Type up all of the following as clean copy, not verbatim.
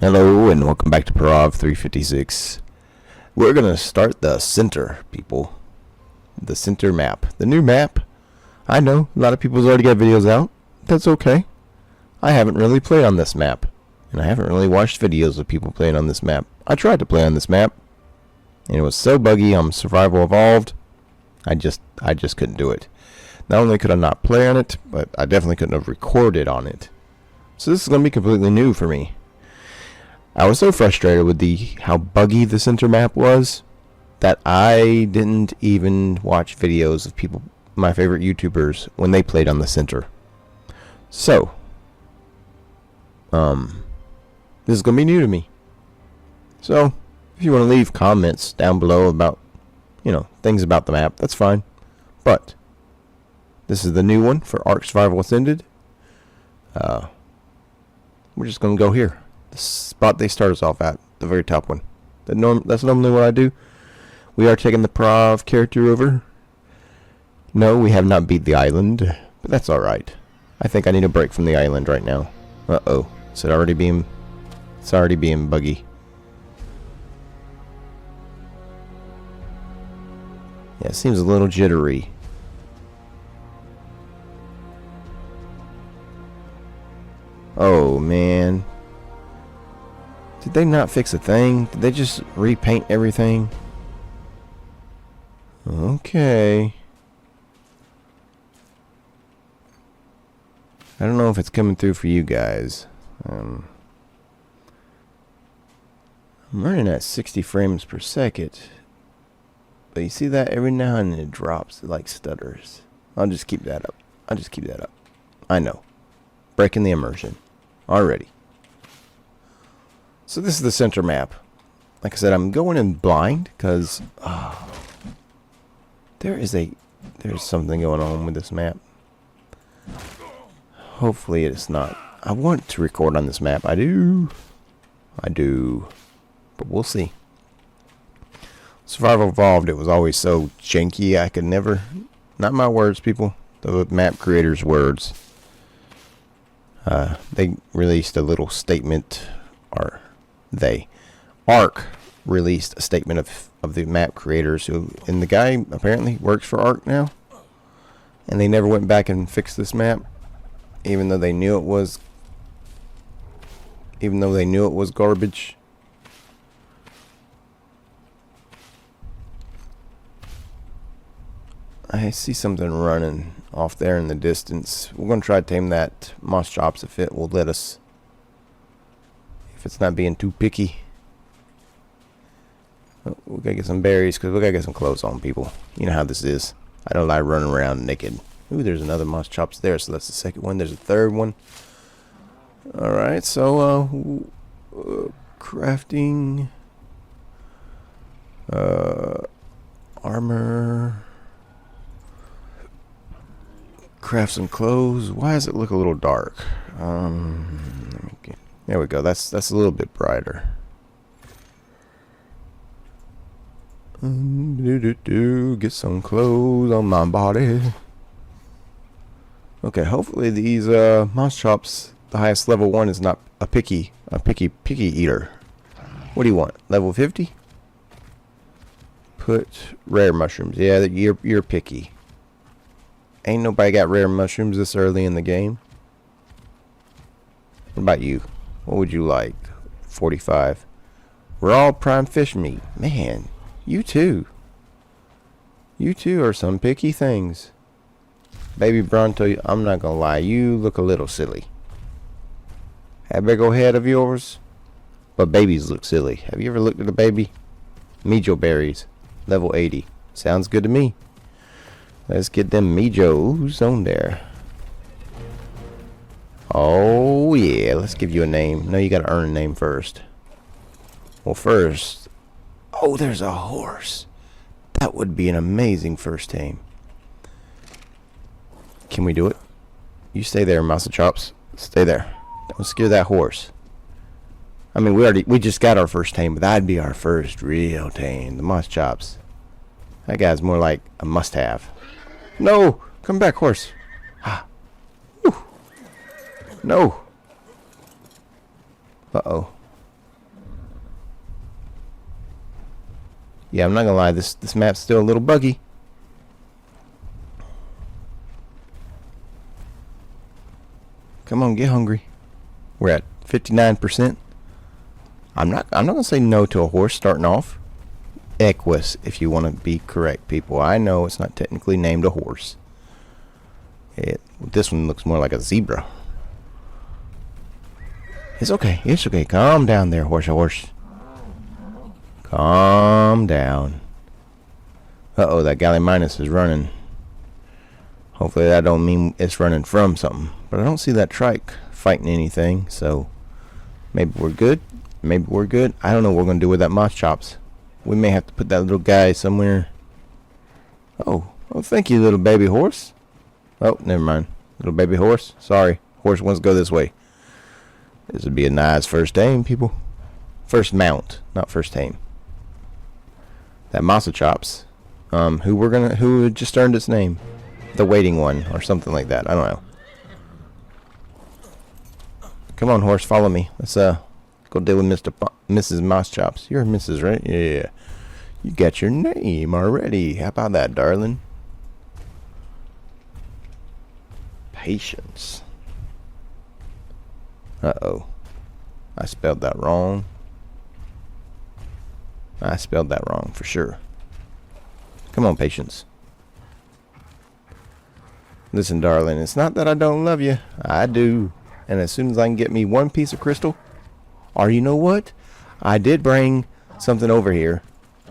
Hello and welcome back to Parov 356. We're gonna start the center, people. The center map. The new map. I know, a lot of people's already got videos out. That's okay. I haven't really played on this map. And I haven't really watched videos of people playing on this map. I tried to play on this map. And it was so buggy on Survival Evolved. I just couldn't do it. Not only could I not play on it, but I definitely couldn't have recorded on it. So this is gonna be completely new for me. I was so frustrated with how buggy the center map was that I didn't even watch videos of people, my favorite YouTubers, when they played on the center. So, this is gonna be new to me. So, if you want to leave comments down below about, things about the map, that's fine. But this is the new one for Ark Survival Ascended. We're just gonna go here. The spot they start us off at, the very top one. That's normally what I do. We are taking the Prov character over. No, we have not beat the island, but that's alright. I think I need a break from the island right now. Uh-oh. It's already being buggy. Yeah, it seems a little jittery. Oh, man. Did they not fix a thing? Did they just repaint everything? Okay. I don't know if it's coming through for you guys. I'm running at 60 frames per second. But you see that every now and then it drops. It like stutters. I'll just keep that up. I know. Breaking the immersion. Already. So this is the center map. Like I said, I'm going in blind because there's something going on with this map. Hopefully it's not. I want to record on this map. I do. But we'll see. Survival Evolved, it was always so janky I could never. Not my words, people. The map creators' words. They released a little statement, or Ark released a statement of the map creators and the guy apparently works for Ark now, and they never went back and fixed this map, even though they knew it was garbage. I see something running off there in the distance. We're gonna try to tame that moss chops if it will let us. If it's not being too picky. Oh, we gotta get some berries because we gotta get some clothes on, people. You know how this is. I don't like running around naked. Ooh, there's another moss chops there, so that's the second one. There's a third one. Alright, so crafting armor. Craft some clothes. Why does it look a little dark? There we go. That's a little bit brighter. Get some clothes on my body. Okay, hopefully these moss chops, the highest level one, is not a picky eater. What do you want? Level 50? Put rare mushrooms. Yeah, you're picky. Ain't nobody got rare mushrooms this early in the game. What about you? What would you like? 45. We're all prime fish meat. Man, you too. You too are some picky things. Baby Bronto, I'm not gonna lie, you look a little silly. That big old head of yours? But babies look silly. Have you ever looked at a baby? Mejo berries. Level 80. Sounds good to me. Let's get them Mejos on there. Oh yeah, let's give you a name. No, you gotta earn a name first. Well, first, oh, there's a horse. That would be an amazing first name. Can we do it? You stay there, Mouse Chops. Stay there. Don't scare that horse. I mean, we just got our first tame, but that'd be our first real tame. The Mouse Chops. That guy's more like a must-have. No, come back, horse. Ah. No. Uh-oh. Yeah, I'm not gonna lie, this map's still a little buggy. Come on, get hungry. We're at 59%. I'm not gonna say no to a horse starting off. Equus, if you want to be correct, people. I know it's not technically named a horse. This one looks more like a zebra. It's okay. It's okay. Calm down there, horse. Calm down. Uh-oh, that Gallimimus is running. Hopefully that don't mean it's running from something. But I don't see that trike fighting anything, so maybe we're good. Maybe we're good. I don't know what we're going to do with that moss chops. We may have to put that little guy somewhere. Oh, thank you, little baby horse. Oh, never mind. Little baby horse. Sorry. Horse wants to go this way. This would be a nice first aim, people. First mount, not first aim. That masa chops. Who just earned its name? The waiting one, or something like that. I don't know. Come on, horse, follow me. Let's go deal with Mrs. Moss Chops. You're Mrs., right? Yeah. You got your name already. How about that, darling? Patience. Uh-oh. I spelled that wrong. I spelled that wrong for sure. Come on, Patience. Listen, darling, it's not that I don't love you. I do. And as soon as I can get me one piece of crystal, or you know what? I did bring something over here.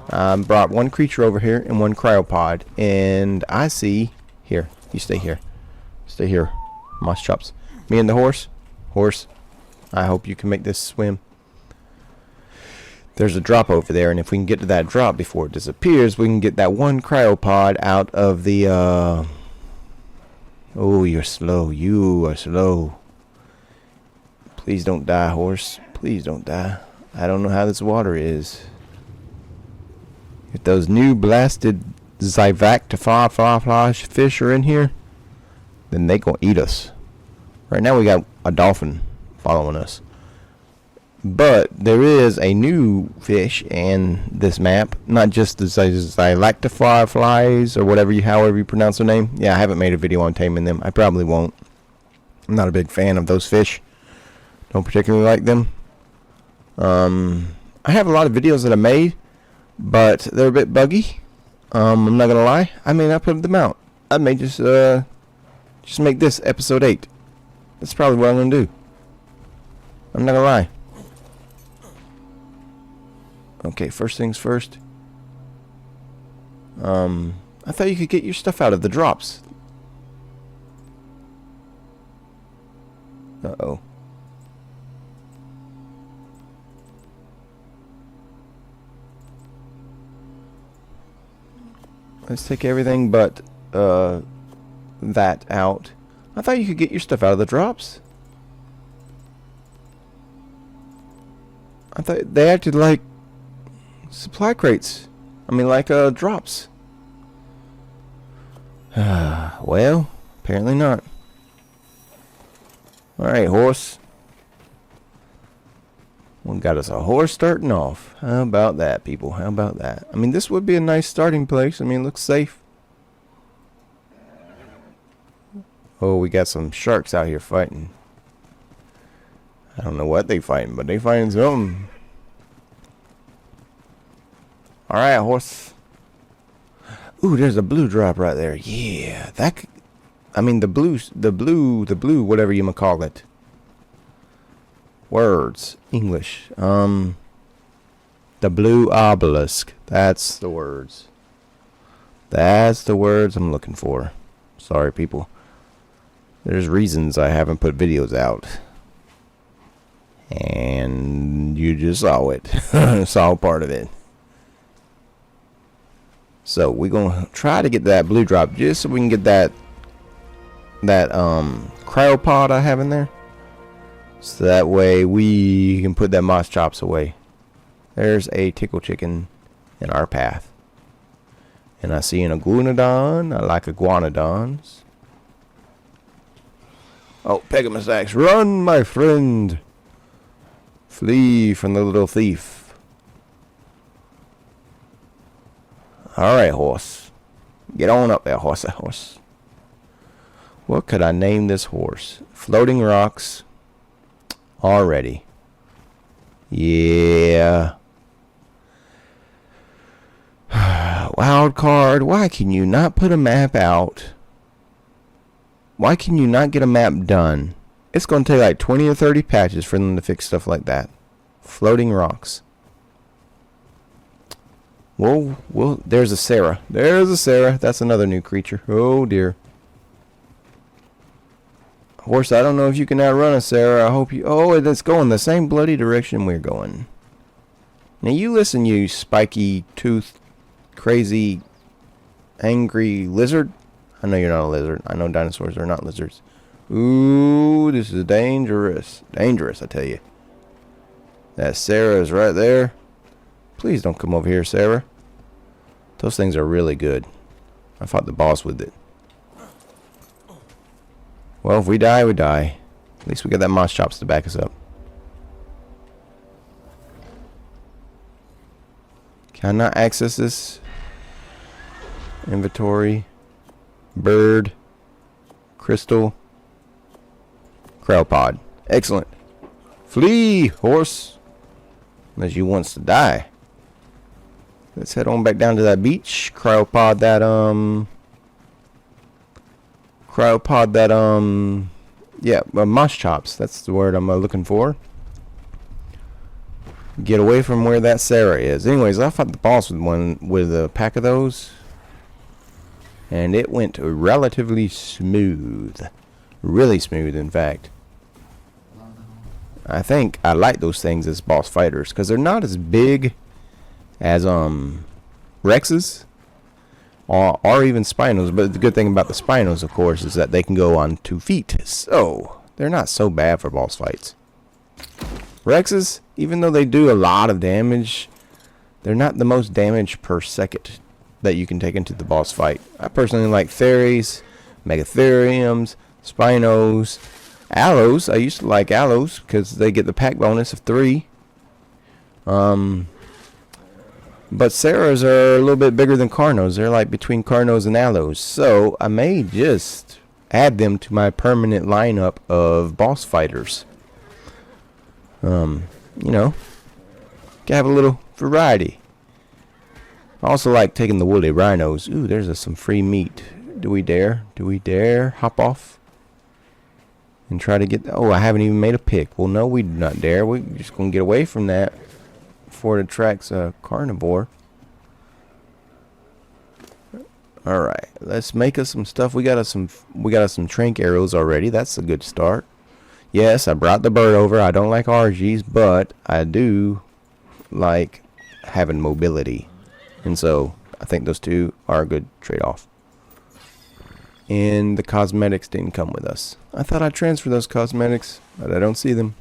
Brought one creature over here and one cryopod. And I see... Here, you stay here. Stay here. Moss Chops. Me and the horse. Horse, I hope you can make this swim. There's a drop over there, and if we can get to that drop before it disappears, we can get that one cryopod out of the... Oh, you're slow. You are slow. Please don't die, horse. Please don't die. I don't know how this water is. If those new blasted Zyvactify fish are in here, then they gonna eat us. Right now we got a dolphin following us. But there is a new fish in this map. Not just the Zyvactify flies or however you pronounce their name. Yeah, I haven't made a video on taming them. I probably won't. I'm not a big fan of those fish. Don't particularly like them. I have a lot of videos that I made, but they're a bit buggy. I'm not gonna lie. I may not put them out. I may just make this episode 8. That's probably what I'm gonna do. I'm not gonna lie. Okay, first things first. I thought you could get your stuff out of the drops. Uh-oh. Let's take everything but that out. I thought you could get your stuff out of the drops. I thought they acted like supply crates. I mean, like drops. Well, apparently not. Alright, horse. We got us a horse starting off. How about that, people? How about that? I mean, this would be a nice starting place. I mean, it looks safe. Oh, we got some sharks out here fighting. I don't know what they fighting, but they fighting something. Alright, horse. Ooh, there's a blue drop right there. Yeah, that... I mean, the blue, whatever you might call it. Words. English. The blue obelisk. That's the words. That's the words I'm looking for. Sorry, people. There's reasons I haven't put videos out. And you just saw it. Saw part of it. So we're gonna try to get that blue drop just so we can get that cryopod I have in there. So that way we can put that moss chops away. There's a tickle chicken in our path. And I see an iguanodon. I like iguanodons. Oh, Pegasus Axe, run, my friend. Flee from the little thief. Alright, horse. Get on up there, horse. What could I name this horse? Floating rocks. Already. Yeah. Wild card. Why can you not put a map out? Why can you not get a map done? It's going to take like 20 or 30 patches for them to fix stuff like that. Floating rocks. Whoa, there's a Sarah. There's a Sarah. That's another new creature. Oh, dear. Horse, I don't know if you can outrun a Sarah. I hope you... Oh, it's going the same bloody direction we're going. Now, you listen, you spiky tooth, crazy, angry lizard. I know you're not a lizard. I know dinosaurs are not lizards. Ooh, this is dangerous. Dangerous, I tell you. That Sarah is right there. Please don't come over here, Sarah. Those things are really good. I fought the boss with it. Well, if we die, we die. At least we got that moss chops to back us up. Can I not access this? Inventory. Bird. Crystal. Crowpod. Excellent. Flee, horse. Unless you wants to die. Let's head on back down to that beach. Cryopod that, yeah, moss chops. That's the word I'm looking for. Get away from where that Sarah is. Anyways, I fought the boss with a pack of those. And it went relatively smooth. Really smooth, in fact. I think I like those things as boss fighters because they're not as big as Rexes or even Spinos. But the good thing about the Spinos, of course, is that they can go on 2 feet. So they're not so bad for boss fights. Rexes, even though they do a lot of damage, they're not the most damage per second that you can take into the boss fight. I personally like Theries, Megatheriums, Spinos, Allos. I used to like Allos because they get the pack bonus of 3. But Sarahs are a little bit bigger than Carnos. They're like between Carnos and Allos. So I may just add them to my permanent lineup of boss fighters. You know, can have a little variety. I also like taking the woolly rhinos. Ooh, there's some free meat. Do we dare? Do we dare hop off and try to get... Oh, I haven't even made a pick. Well, no, we do not dare. We're just going to get away from that before it attracts a carnivore. Alright, let's make us some stuff. We got us some trank arrows already. That's a good start. Yes, I brought the bird over. I don't like RGs, but I do like having mobility. And so I think those two are a good trade-off. And the cosmetics didn't come with us. I thought I'd transfer those cosmetics, but I don't see them.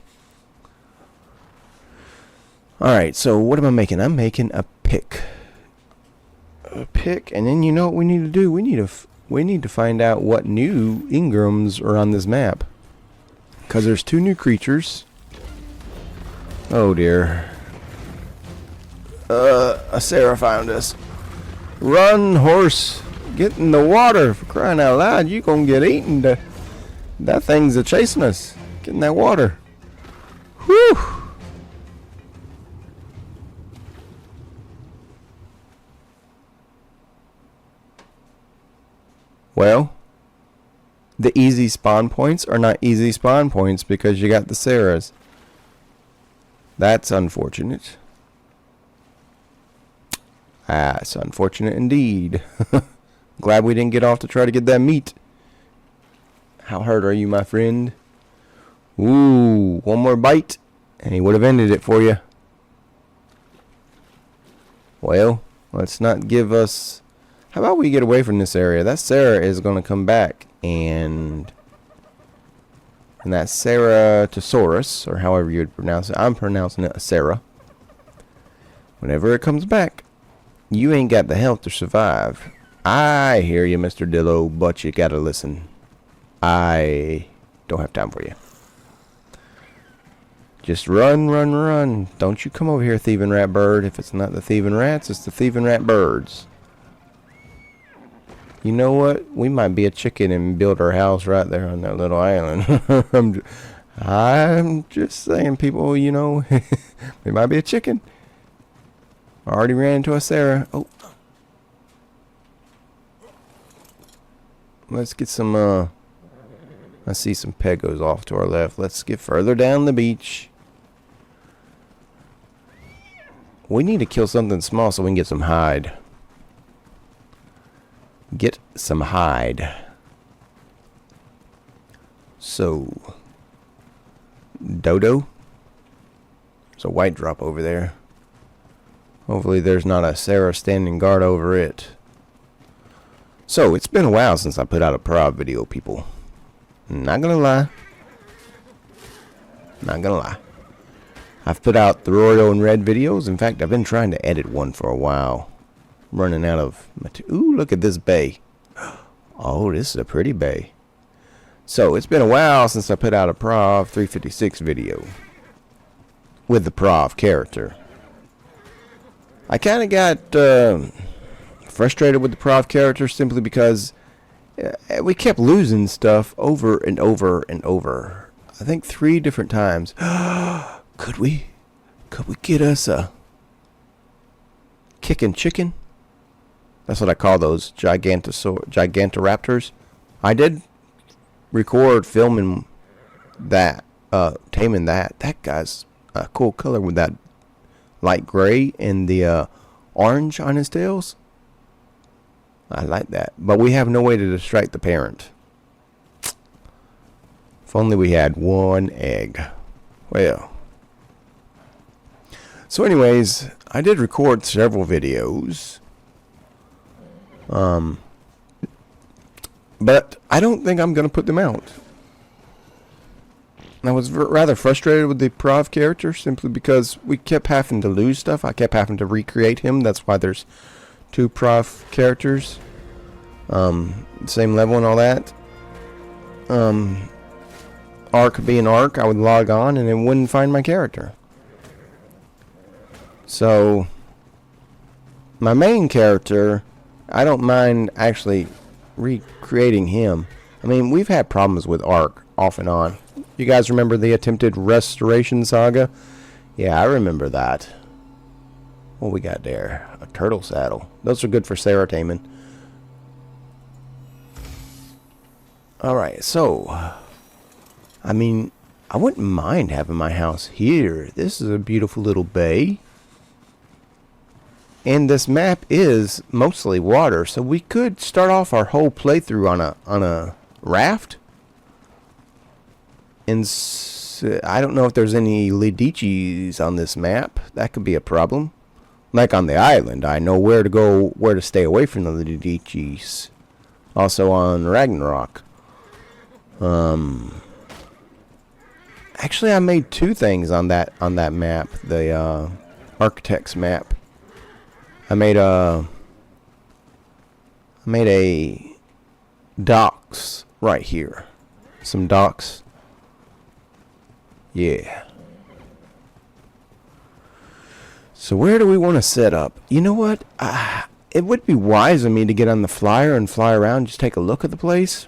Alright, so what am I making? I'm making a pick. A pick, and then you know what we need to do? We need to find out what new Ingrams are on this map. Because there's 2 new creatures. Oh dear. A Sarah found us. Run, horse. Get in the water. For crying out loud, you gonna get eaten. That thing's chasing us. Get in that water. Whew. Well, the easy spawn points are not easy spawn points because you got the Sarahs. That's unfortunate. It's unfortunate indeed. Glad we didn't get off to try to get that meat. How hurt are you, my friend? Ooh, one more bite, and he would have ended it for you. Well, let's not give us... How about we get away from this area? That Sarah is going to come back, and that Ceratosaurus, or however you would pronounce it. I'm pronouncing it a Sarah. Whenever it comes back, you ain't got the health to survive. I hear you, Mr. Dillo, but you gotta listen. I don't have time for you. Just run, run, run. Don't you come over here, thieving rat bird. If it's not the thieving rats, it's the thieving rat birds. You know what? We might be a chicken and build our house right there on that little island. I'm just saying, people, you know, we might be a chicken. I already ran into a Sarah. Oh. Let's get some, I see some pegos off to our left. Let's get further down the beach. We need to kill something small so we can get some hide. Get some hide. So, Dodo. There's a white drop over there. Hopefully there's not a Sarah standing guard over it. So, it's been a while since I put out a prov video, people. Not gonna lie. Not gonna lie. I've put out the Rorio and Red videos. In fact, I've been trying to edit one for a while. Running out of material. Ooh, look at this bay. Oh, this is a pretty bay. So, it's been a while since I put out a Prov 356 video. With the Prov character. I kind of got frustrated with the Prov character simply because we kept losing stuff over and over and over. I think 3 different times. Could we get us a kicking chicken? That's what I call those gigantoraptors. I did record filming that, taming that. That guy's a cool color with that light gray and the orange on his tails. I like that. But we have no way to distract the parent. If only we had one egg. Well. So anyways, I did record several videos. But I don't think I'm going to put them out. I was rather frustrated with the Prov character simply because we kept having to lose stuff. I kept having to recreate him. That's why there's 2 Prov characters. Same level and all that. Ark being Ark, I would log on and it wouldn't find my character. So, my main character, I don't mind actually recreating him. I mean, we've had problems with Ark off and on. You guys remember the attempted restoration saga? Yeah, I remember that. What we got there? A turtle saddle. Those are good for Sarah taming. Alright, so, I mean, I wouldn't mind having my house here. This is a beautiful little bay. And this map is mostly water, so we could start off our whole playthrough on a raft. And I don't know if there's any Lidichis on this map. That could be a problem. Like on the island, I know where to go, where to stay away from the Lidichis. Also on Ragnarok. Actually, I made 2 things on that map, the architect's map. I made a docks right here. Some docks. Yeah. So where do we want to set up? You know what? It would be wise of me to get on the flyer and fly around, just take a look at the place.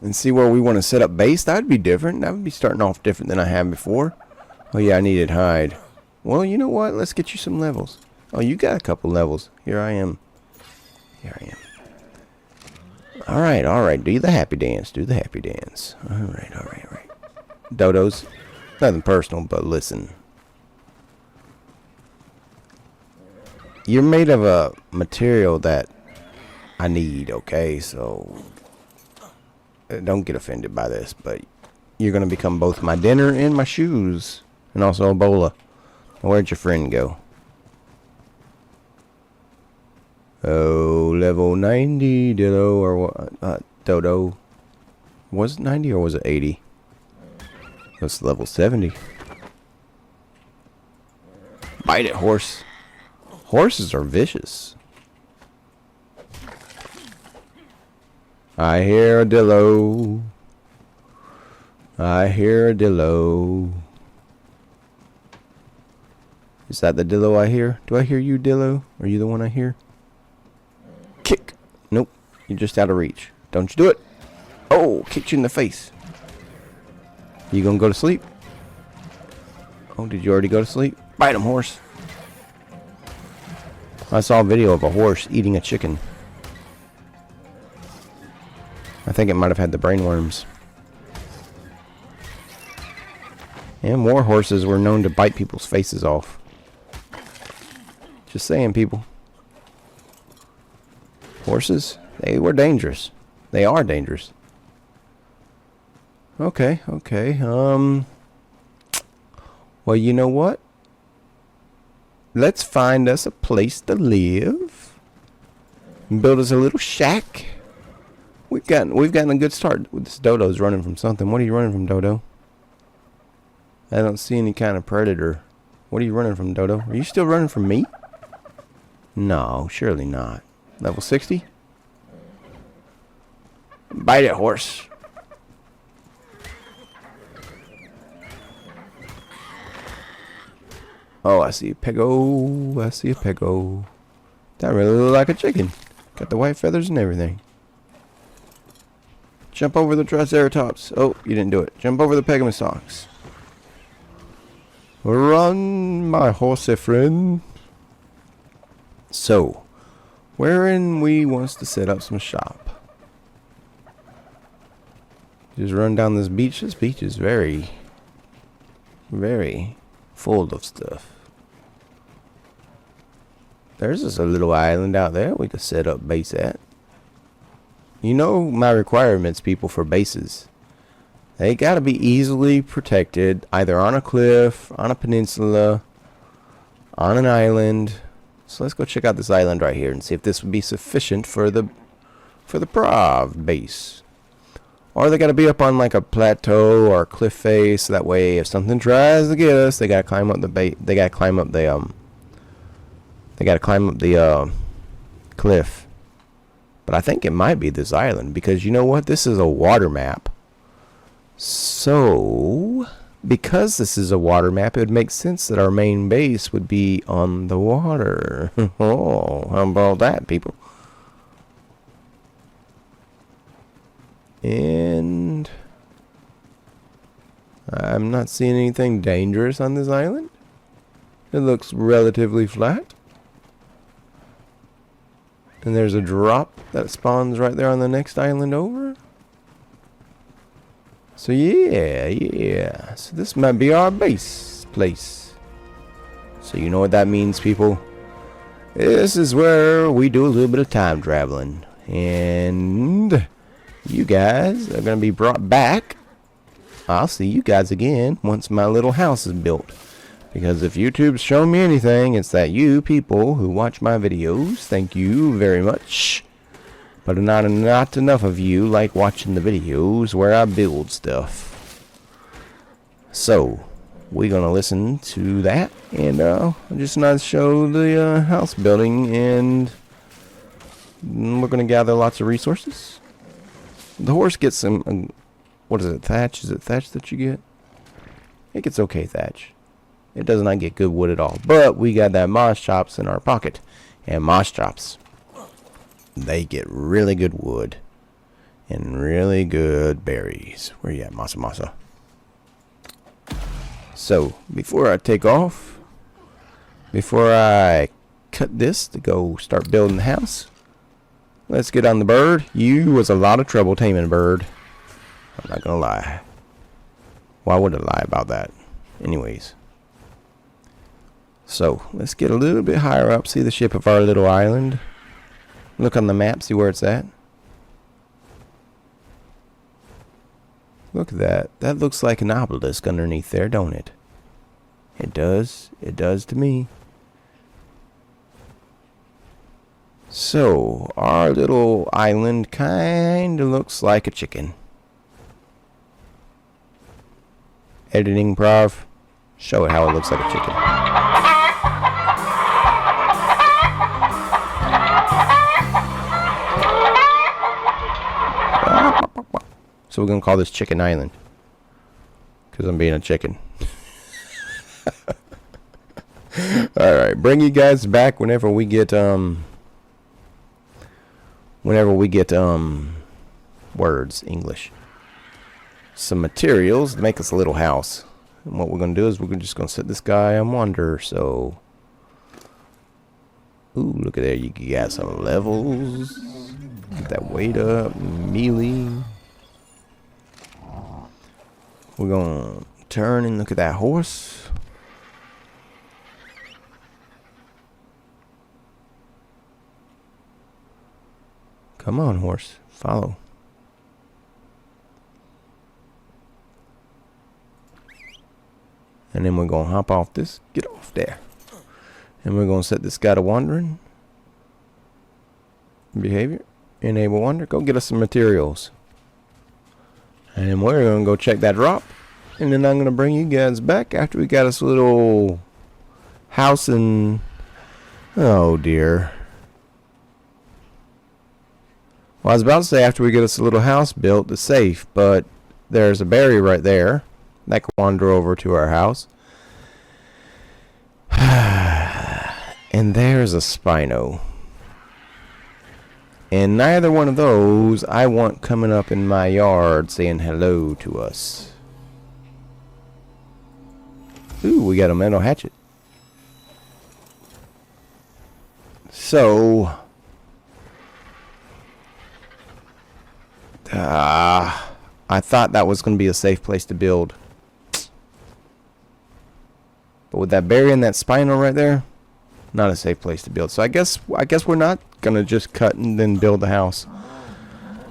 And see where we want to set up base. That would be different. That would be starting off different than I have before. Oh yeah, I needed hide. Well, you know what? Let's get you some levels. Oh, you got a couple levels. Here I am. Here I am. Alright, alright. Do the happy dance. Do the happy dance. Alright, alright, alright. Dodos. Nothing personal, but listen. You're made of a material that I need, okay? So, don't get offended by this, but you're going to become both my dinner and my shoes. And also a bola. Where'd your friend go? Oh, level 90, Dillo, or what? Dodo. Was it 90 or was it 80? That's level 70. Bite it, horse. Horses are vicious. I hear a Dillo. I hear a Dillo. Is that the Dillo I hear? Do I hear you, Dillo? Are you the one I hear? Nope. You're just out of reach. Don't you do it. Oh, kicked you in the face. You gonna go to sleep? Oh, did you already go to sleep? Bite him, horse. I saw a video of a horse eating a chicken. I think it might have had the brainworms. And war horses were known to bite people's faces off. Just saying, people. Horses, they were dangerous. They are dangerous. Okay. Well, you know what? Let's find us a place to live. Build us a little shack. We've gotten a good start. This Dodo's running from something. What are you running from, Dodo? I don't see any kind of predator. What are you running from, Dodo? Are you still running from me? No, surely not. Level 60? Bite it, horse. Oh, I see a pego. I see a pego. That really looks like a chicken. Got the white feathers and everything. Jump over the Triceratops. Oh, you didn't do it. Jump over the Pegamosaurus. Run, my horsey friend. So, wherein we wants to set up some shop. Just run down this beach. This beach is very, very full of stuff. There's just a little island out there we could set up base at. You know my requirements, people, for bases. They gotta be easily protected, either on a cliff, on a peninsula, on an island. So let's go check out this island right here and see if this would be sufficient for the Prov base. Or they gotta be up on like a plateau or a cliff face. That way, if something tries to get us, they gotta climb up the cliff. But I think it might be this island because you know what? This is a water map. So, because this is a water map, it would make sense that our main base would be on the water. Oh, how about that, people? And I'm not seeing anything dangerous on this island. It looks relatively flat. And there's a drop that spawns right there on the next island over. So yeah. So this might be our base place. So you know what that means, people? This is where we do a little bit of time traveling. And you guys are going to be brought back. I'll see you guys again once my little house is built. Because if YouTube's shown me anything, it's that you people who watch my videos, thank you very much. But not enough of you like watching the videos where I build stuff. So, we're going to listen to that. And I'm just not show the house building. And we're going to gather lots of resources. The horse gets some, what is it, thatch? Is it thatch that you get? It gets okay thatch. It does not get good wood at all. But we got that moss chops in our pocket. And moss chops, they get really good wood. And really good berries. Where you at, masa? So, before I take off, before I cut this to go start building the house, let's get on the bird. You was a lot of trouble taming a bird. I'm not gonna lie. Why would I lie about that? Anyways. So, let's get a little bit higher up, see the shape of our little island. Look on the map, see where it's at. Look at that. That looks like an obelisk underneath there, don't it? It does. It does to me. So, our little island kinda looks like a chicken. Editing Prov, show it how it looks like a chicken. So we're going to call this Chicken Island. Because I'm being a chicken. Alright, bring you guys back whenever we get whenever we get English, some materials to make us a little house. And what we're gonna do is we're just gonna set this guy on wander. So, ooh, look at there, you got some levels. Get that weight up, melee. We're gonna turn and look at that horse. Come on, horse, follow. And then we're gonna hop off this, get off there. And we're gonna set this guy to wandering. Behavior, enable wander, go get us some materials. And then we're gonna go check that drop. And then I'm gonna bring you guys back after we got us a little house and, oh dear. Well, I was about to say after we get us a little house built, it's safe, but there's a berry right there that can wander over to our house. And there's a Spino. And neither one of those I want coming up in my yard saying hello to us. Ooh, we got a metal hatchet. So, I thought that was going to be a safe place to build. But with that berry and that Spino right there, not a safe place to build. So I guess we're not going to just cut and then build the house.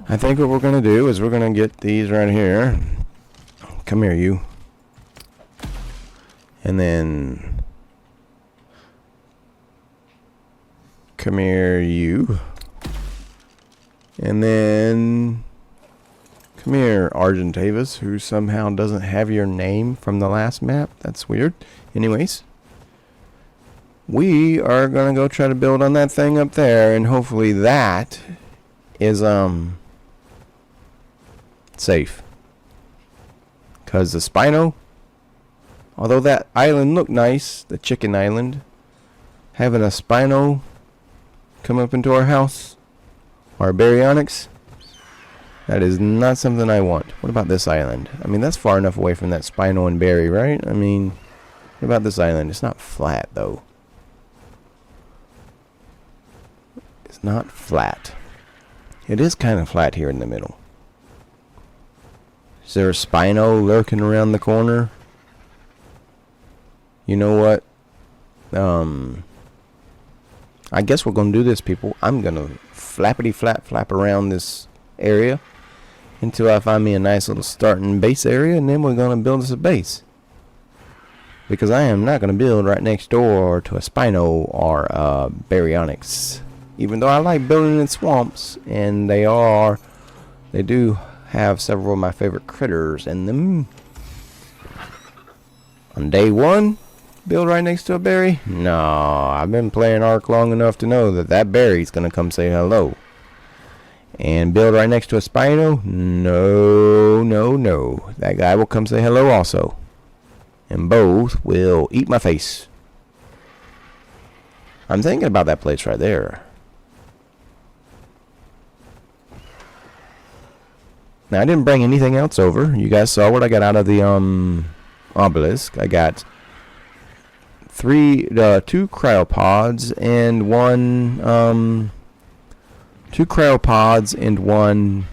I think what we're going to do is we're going to get these right here. Come here, you. And then come here, you. And then come here, Argentavis, who somehow doesn't have your name from the last map. That's weird. Anyways, we are gonna go try to build on that thing up there, and hopefully that is safe. Cause the Spino, although that island looked nice, the chicken island, having a Spino come up into our house, our baryonyx, that is not something I want. What about this island? I mean, that's far enough away from that Spino and berry, right? I mean, what about this island? It's not flat, though. It's not flat. It is kind of flat here in the middle. Is there a Spino lurking around the corner? You know what? I guess we're going to do this, people. I'm going to flap around this area until I find me a nice little starting base area, and then we're going to build us a base. Because I am not going to build right next door to a Spino or a baryonyx. Even though I like building in swamps, and they do have several of my favorite critters in them. On day one, build right next to a berry? No, I've been playing Ark long enough to know that that berry's going to come say hello. And build right next to a Spino? No, no, no. That guy will come say hello also. And both will eat my face. I'm thinking about that place right there. Now, I didn't bring anything else over. You guys saw what I got out of the obelisk. I got two cryopods and one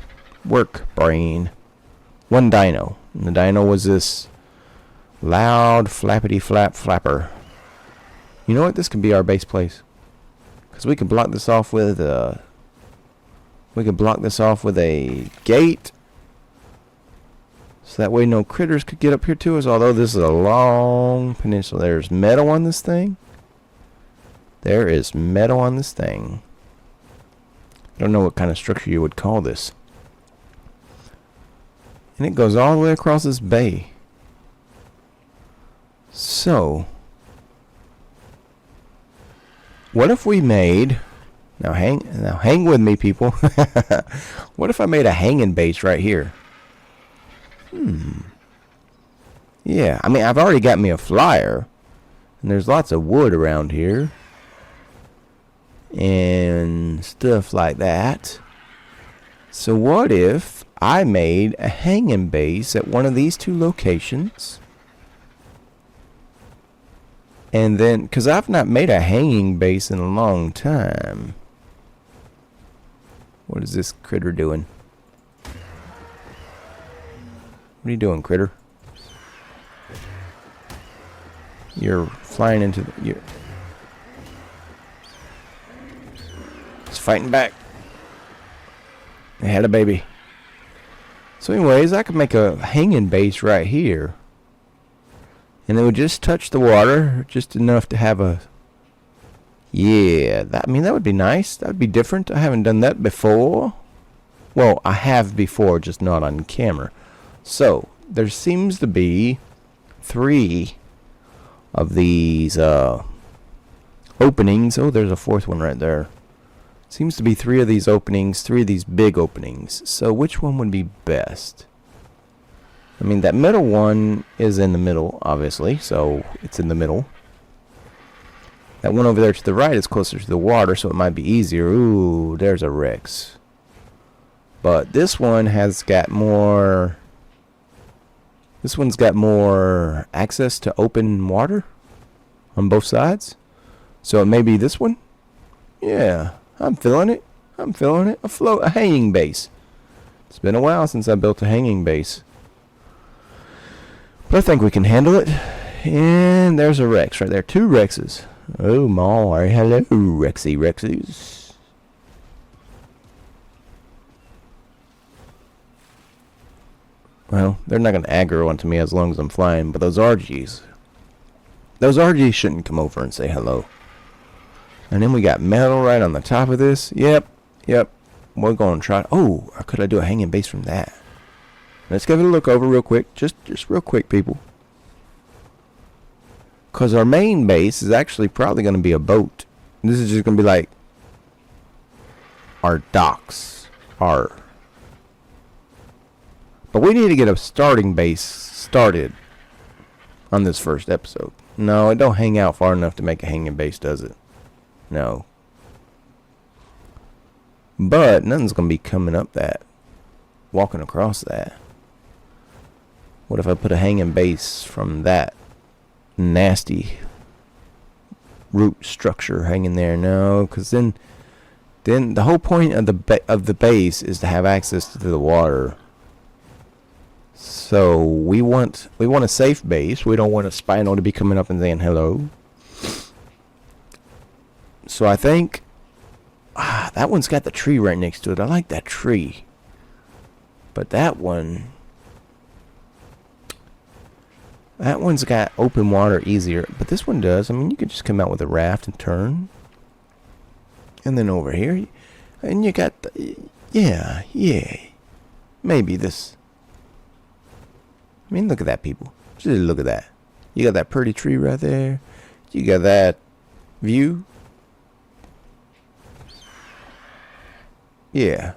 work brain. One dino. And the dino was this loud flappity flapper. You know what? This could be our base place. Because we could block this off with a gate. So that way no critters could get up here to us. Although this is a long peninsula. There's metal on this thing. There is metal on this thing. I don't know what kind of structure you would call this. And it goes all the way across this bay. So, what if we made... Now hang with me, people. What if I made a hanging base right here? Yeah, I mean, I've already got me a flyer. And there's lots of wood around here. And stuff like that. So what if I made a hanging base at one of these two locations? And then, because I've not made a hanging base in a long time. What is this critter doing? What are you doing, critter? You're flying into the... It's fighting back. They had a baby. So anyways, I could make a hanging base right here. And it would just touch the water, just enough to have a... Yeah, that, I mean, that would be nice. That would be different. I haven't done that before. Well, I have before, just not on camera. So, there seems to be 3 of these openings. Oh, there's a 4th one right there. Seems to be 3 of these openings, 3 of these big openings. So which one would be best? I mean, that middle one is in the middle, obviously, so it's in the middle. That one over there to the right is closer to the water, so it might be easier. Ooh, there's a Rex. But this one has got more... This one's got more access to open water on both sides. So it may be this one. Yeah. I'm feeling it. I'm feeling it. A hanging base. It's been a while since I built a hanging base. But I think we can handle it. And there's a Rex right there. 2 Rexes. Oh my. Hello, Rexes. Well, they're not going to aggro onto me as long as I'm flying. But those RGs. Those RGs shouldn't come over and say hello. And then we got metal right on the top of this. Yep. We're going to try. Oh, or could I do a hanging base from that? Let's give it a look over real quick. Just real quick, people. Because our main base is actually probably going to be a boat. This is just going to be like our docks. But we need to get a starting base started on this first episode. No, it don't hang out far enough to make a hanging base, does it? No. But nothing's going to be coming up that. Walking across that. What if I put a hanging base from that nasty root structure hanging there? No, because then the whole point of the base is to have access to the water. So we want a safe base. We don't want a Spino to be coming up and saying hello. So I think that one's got the tree right next to it. I like that tree. But that one's got open water easier. But this one does. I mean, you could just come out with a raft and turn. And then over here, and you got yeah. Maybe this. I mean, look at that, people. Just look at that. You got that pretty tree right there. You got that view. Yeah.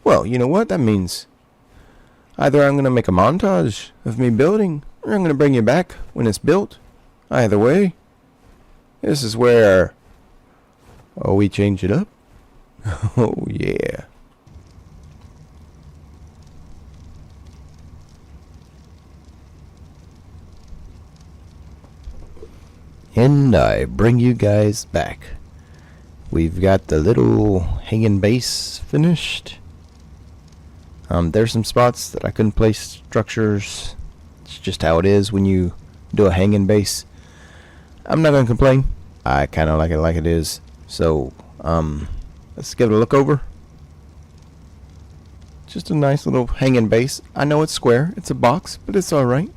Well, you know what? That means either I'm going to make a montage of me building, or I'm going to bring you back when it's built. Either way. This is where... Oh, we change it up? Oh, yeah. And I bring you guys back. We've got the little hanging base finished. There's some spots that I couldn't place structures. It's just how it is when you do a hanging base. I'm not gonna complain. I kind of like it is. So, let's give it a look over. Just a nice little hanging base. I know it's square. It's a box, but it's alright.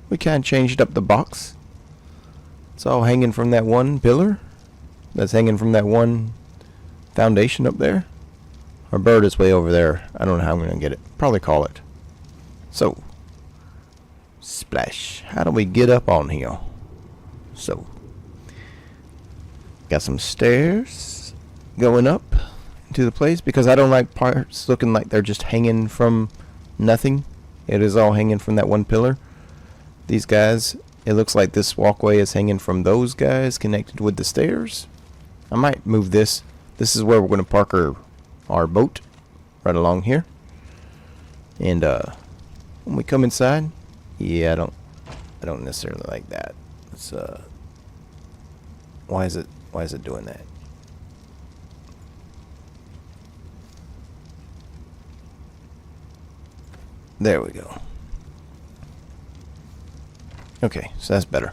We kind of changed up the box. It's all hanging from that one pillar. That's hanging from that one foundation up there. Our bird is way over there. I don't know how I'm going to get it. Probably call it. So, splash. How do we get up on here? So, got some stairs going up to the place because I don't like parts looking like they're just hanging from nothing. It is all hanging from that one pillar. These guys, it looks like this walkway is hanging from those guys connected with the stairs. I might move this. This is where we're going to park our boat. right along here. And when we come inside, yeah, I don't necessarily like that. It's why is it doing that? There we go. Okay, so that's better.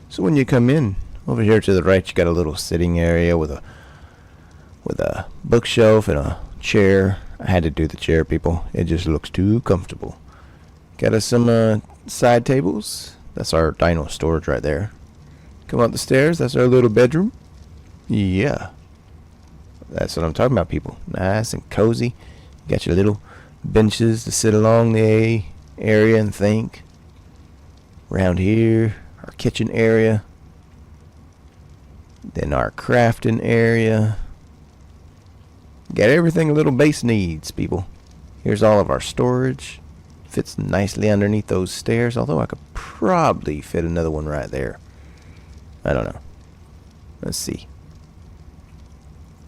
So when you come in over here to the right, you got a little sitting area with a bookshelf and a chair. I had to do the chair, people. It just looks too comfortable. Got us some side tables. That's our dino storage right there. Come up the stairs. That's our little bedroom. Yeah, that's what I'm talking about, people. Nice and cozy. You got your little benches to sit along the area and think. Around here, our kitchen area. Then our crafting area. Got everything a little base needs, people. Here's all of our storage. Fits nicely underneath those stairs, although I could probably fit another one right there. I don't know. Let's see.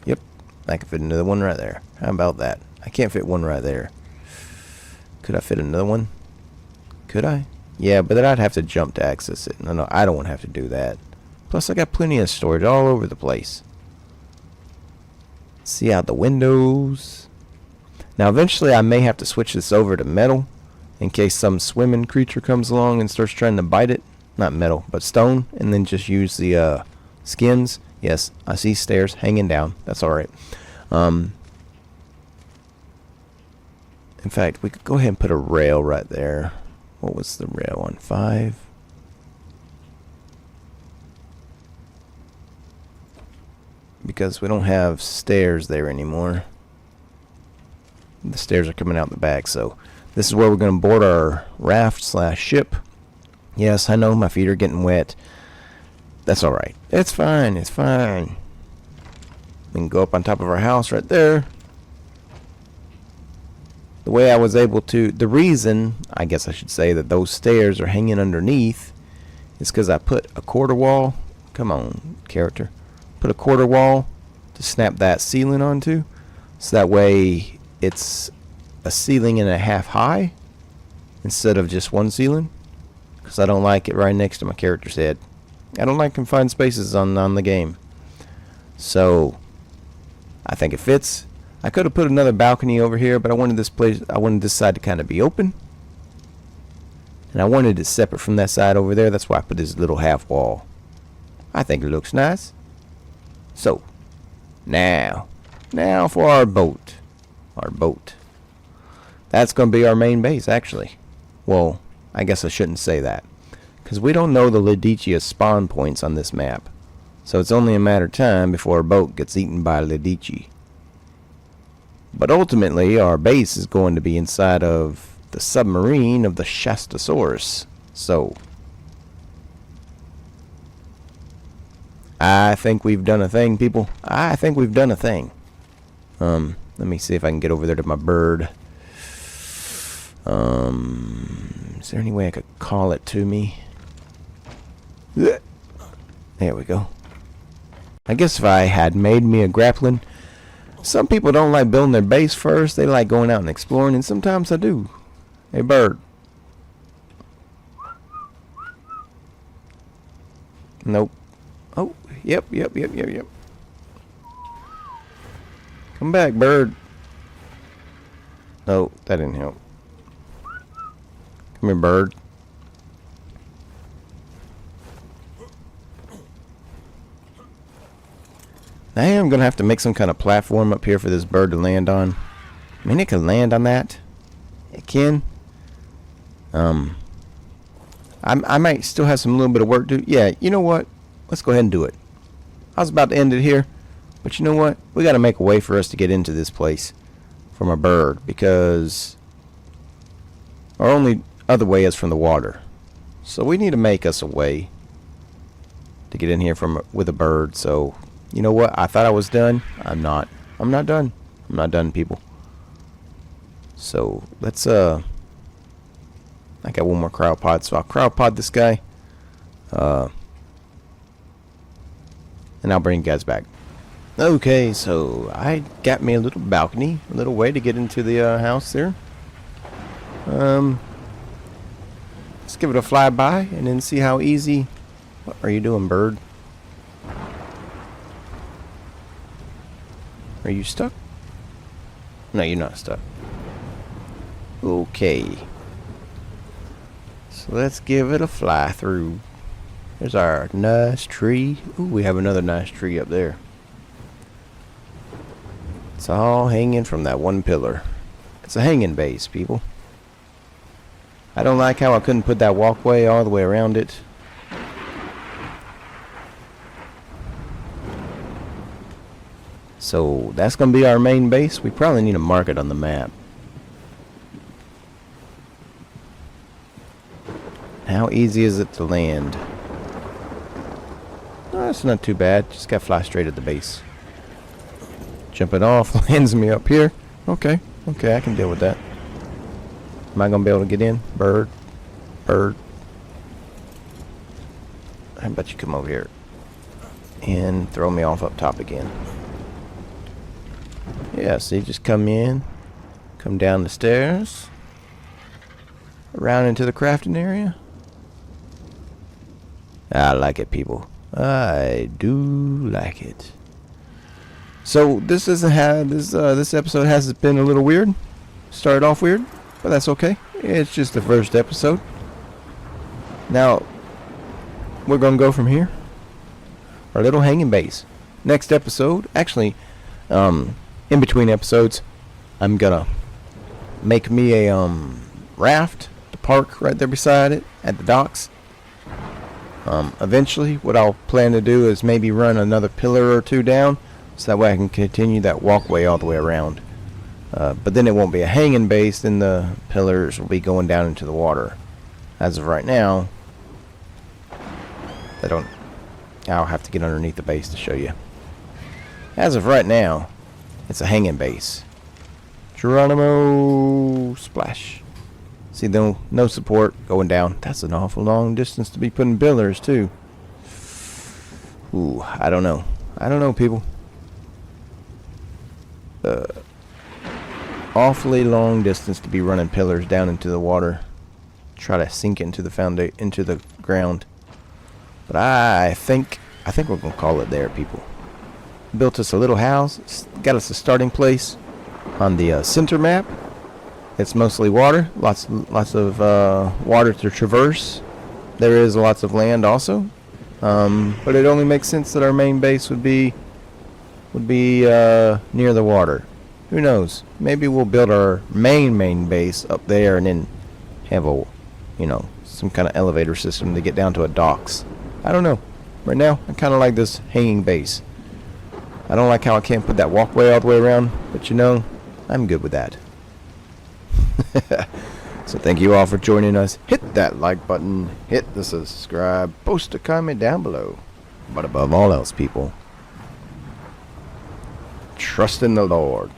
Yep, I could fit another one right there. How about that? I can't fit one right there. Could I fit another one? Could I? Yeah, but then I'd have to jump to access it. No, I don't want to have to do that. Plus, I got plenty of storage all over the place. See out the windows. Now, eventually, I may have to switch this over to metal in case some swimming creature comes along and starts trying to bite it. Not metal, but stone. And then just use the skins. Yes, I see stairs hanging down. That's alright. In fact, we could go ahead and put a rail right there. What was the rail on? 5? Because we don't have stairs there anymore. The stairs are coming out the back, so this is where we're going to board our raft / ship. Yes, I know my feet are getting wet. That's alright. It's fine, it's fine. We can go up on top of our house right there. The way I was able to, the reason, I guess I should say, that those stairs are hanging underneath is because I put a quarter wall, come on, character, put a quarter wall to snap that ceiling onto, so that way it's a ceiling and a half high instead of just one ceiling, because I don't like it right next to my character's head. I don't like confined spaces on the game. So I think it fits. I could have put another balcony over here, but I wanted this side to kind of be open. And I wanted it separate from that side over there. That's why I put this little half wall. I think it looks nice. So, now for our boat. Our boat. That's going to be our main base, actually. Well, I guess I shouldn't say that, because we don't know the Ladiccia spawn points on this map. So it's only a matter of time before our boat gets eaten by Ladicci. But ultimately, our base is going to be inside of the submarine of the Shastasaurus. So, I think we've done a thing, people. I think we've done a thing. Let me see if I can get over there to my bird. Is there any way I could call it to me? There we go. I guess if I had made me a grappling. Some people don't like building their base first. They like going out and exploring, and sometimes I do. Hey, bird. Nope. Oh, yep. Come back, bird. No, that didn't help. Come here, bird. I am going to have to make some kind of platform up here for this bird to land on. I mean, it can land on that. It can. I might still have some little bit of work to do. Yeah, you know what? Let's go ahead and do it. I was about to end it here. But you know what? We got to make a way for us to get into this place from a bird, because our only other way is from the water. So we need to make us a way to get in here with a bird. So, you know what? I thought I was done. I'm not. I'm not done. I'm not done, people. So let's I got one more cryopod, so I'll cryopod this guy. And I'll bring you guys back. Okay, so I got me a little balcony, a little way to get into the house there. Let's give it a flyby and then see how easy. What are you doing, bird? Are you stuck? No, you're not stuck. Okay. So let's give it a fly through. There's our nice tree. Ooh, we have another nice tree up there. It's all hanging from that one pillar. It's a hanging base, people. I don't like how I couldn't put that walkway all the way around it. So that's going to be our main base. We probably need to mark it on the map. How easy is it to land? Oh, it's not too bad. Just got to fly straight at the base. Jumping off lands me up here. Okay, I can deal with that. Am I going to be able to get in? Bird. How about you come over here and throw me off up top again? Yeah, see, just come in, come down the stairs, around into the crafting area. I like it, people. I do like it. So this isn't how this episode has been a little weird. Started off weird, but that's okay. It's just the first episode. Now we're gonna go from here. Our little hanging base. Next episode, actually, in between episodes, I'm gonna make me a raft to park right there beside it at the docks. Eventually, what I'll plan to do is maybe run another pillar or two down, so that way I can continue that walkway all the way around. But then it won't be a hanging base, then the pillars will be going down into the water. As of right now, I'll have to get underneath the base to show you. As of right now, it's a hanging base. Geronimo splash. See, no support going down. That's an awful long distance to be putting pillars too. Ooh, I don't know. People. Awfully long distance to be running pillars down into the water. Try to sink into the ground. But I think we're gonna call it there, people. Built us a little house. Got us a starting place on the center map. It's mostly water. Lots of water to traverse. There is lots of land also. But it only makes sense that our main base would be near the water. Who knows? Maybe we'll build our main base up there and then have some kind of elevator system to get down to a docks. I don't know. Right now, I kind of like this hanging base. I don't like how I can't put that walkway all the way around, but I'm good with that. So thank you all for joining us. Hit that like button, hit the subscribe, post a comment down below. But above all else, people, trust in the Lord.